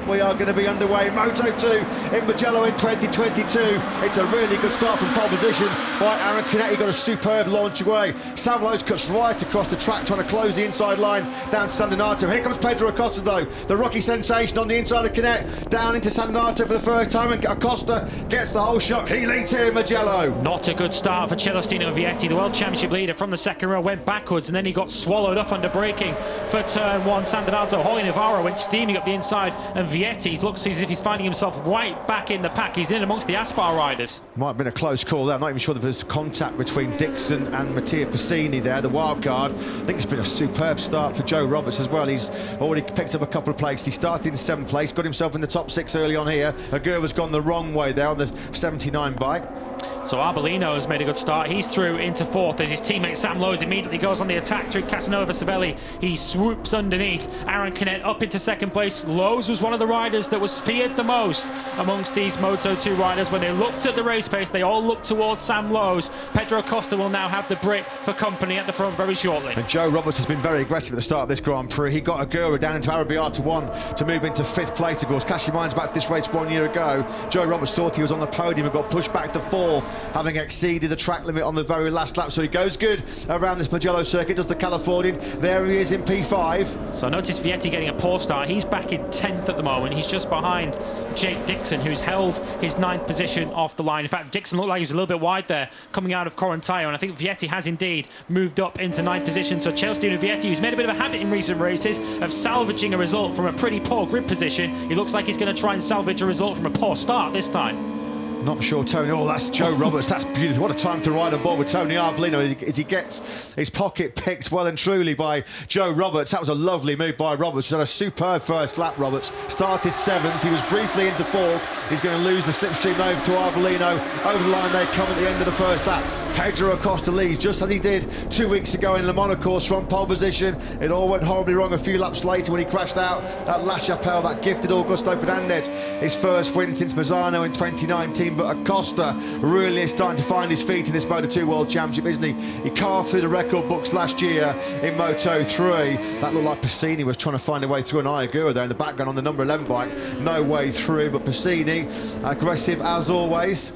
We are going to be underway. Moto2 in Mugello in 2022. It's a really good start from pole position by Aaron Canet. He got a superb launch away. Sam Lowe's cuts right across the track, trying to close the inside line down to San Donato. Here comes Pedro Acosta though, the rookie sensation on the inside of Canet, down into San Donato for the first time, and Acosta gets the whole shot. He leads here in Mugello. Not a good start for Celestino Vietti, the World Championship leader from the second row, went backwards and then he got swallowed up under braking for turn one. San Donato, Hoy Navarro went steaming up the inside, and Vietti looks as if he's finding himself right back in the pack. He's in amongst the Aspar riders. Might have been a close call there. I'm not even sure there was contact between Dixon and Mattia Piscini there, the wild card. I think it's been a superb start for Joe Roberts as well. He's already picked up a couple of places. He started in 7th place, got himself in the top 6 early on here. Aguirre's gone the wrong way there on the 79 bike. So Arbolino has made a good start. He's through into 4th as his teammate Sam Lowe's immediately goes on the attack through Casanova Savelli. He swoops underneath. Aaron Canet up into 2nd place. Lowe's was one of the riders that was feared the most amongst these Moto2 riders. When they looked at the race pace, they all looked towards Sam Lowe's. Pedro Acosta will now have the Brit for company at the front very shortly. And Joe Roberts has been very aggressive at the start of this Grand Prix. He got Aguirre down into Arabiata 1 to move into 5th place. Of course, Cash your minds back to this race 1 year ago. Joe Roberts thought he was on the podium and got pushed back to 4th, having exceeded the track limit on the very last lap. So he goes good around this Mugello circuit, does the Californian. There he is in P5. So notice Vietti getting a poor start. He's back in 10th at the moment. He's just behind Jake Dixon, who's held his 9th position off the line. In fact, Dixon looked like he was a little bit wide there coming out of Corantayo, and I think Vietti has indeed moved up into 9th position. So Celestino Vietti, who's made a bit of a habit in recent races of salvaging a result from a pretty poor grid position, he looks like he's going to try and salvage a result from a poor start this time. Not sure, Tony. Oh, that's Joe Roberts. That's beautiful. What a time to ride on board with Tony Arbolino as he gets his pocket picked well and truly by Joe Roberts. That was a lovely move by Roberts. He's had a superb first lap, Roberts. Started 7th. He was briefly into 4th. He's going to lose the slipstream over to Arbolino. Over the line they come at the end of the first lap. Pedro Acosta leads, just as he did 2 weeks ago in Le Mans, of course, from pole position. It all went horribly wrong a few laps later when he crashed out at La Chapelle. That gifted Augusto Fernandez his first win since Mazzano in 2019. But Acosta really is starting to find his feet in this Moto2 World Championship, isn't he? He carved through the record books last year in Moto3. That looked like Piscini was trying to find a way through, an Aguirre there in the background on the number 11 bike. No way through, but Piscini, aggressive as always.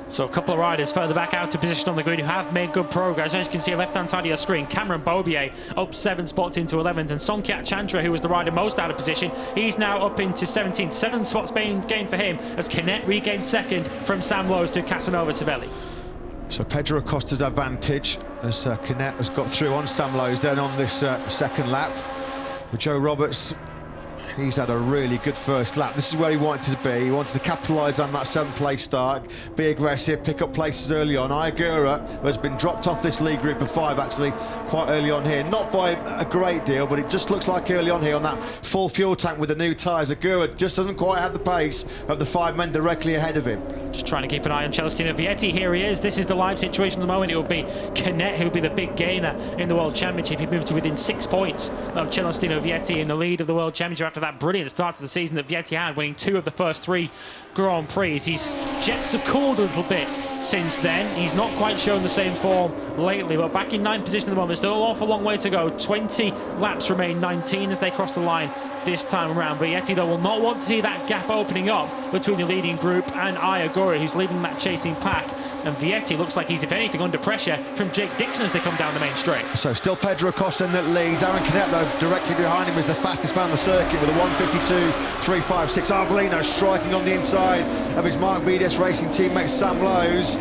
So a couple of riders further back out to position on the grid who have made good progress. As you can see left-hand side of your screen, Cameron Bobier up 7 spots into 11th, and Songkyak Chantra, who was the rider most out of position, he's now up into 17th. 7 spots being gained for him as Canet regained 2nd from Sam Lowe's to Casanova Savelli. So Pedro Acosta's advantage as Canet has got through on Sam Lowe's then on this second lap. With Joe Roberts, he's had a really good first lap. This is where he wanted to be. He wanted to capitalise on that 7th place start, be aggressive, pick up places early on. Aguirre has been dropped off this league group of 5 actually quite early on here. Not by a great deal, but it just looks like early on here on that full fuel tank with the new tyres, Aguirre just doesn't quite have the pace of the 5 men directly ahead of him. Just trying to keep an eye on Celestino Vietti. Here he is. This is the live situation at the moment. It will be Canet who'll be the big gainer in the World Championship. He moved to within 6 points of Celestino Vietti in the lead of the World Championship after that brilliant start to the season that Vietti had, winning 2 of the first 3 Grand Prix. His jets have cooled a little bit since then. He's not quite shown the same form lately, but back in 9th position at the moment. Still an awful long way to go. 20 laps remain, 19 as they cross the line this time around. Vietti, though, will not want to see that gap opening up between the leading group and Aguirre, who's leading that chasing pack. And Vietti looks like he's, if anything, under pressure from Jake Dixon as they come down the main straight. So still Pedro Acosta that leads. Aaron Canet, though, directly behind him is the fastest man on the circuit with a 1:52.356. Arbolino striking on the inside of his Mark Vides Racing teammate Sam Lowe's.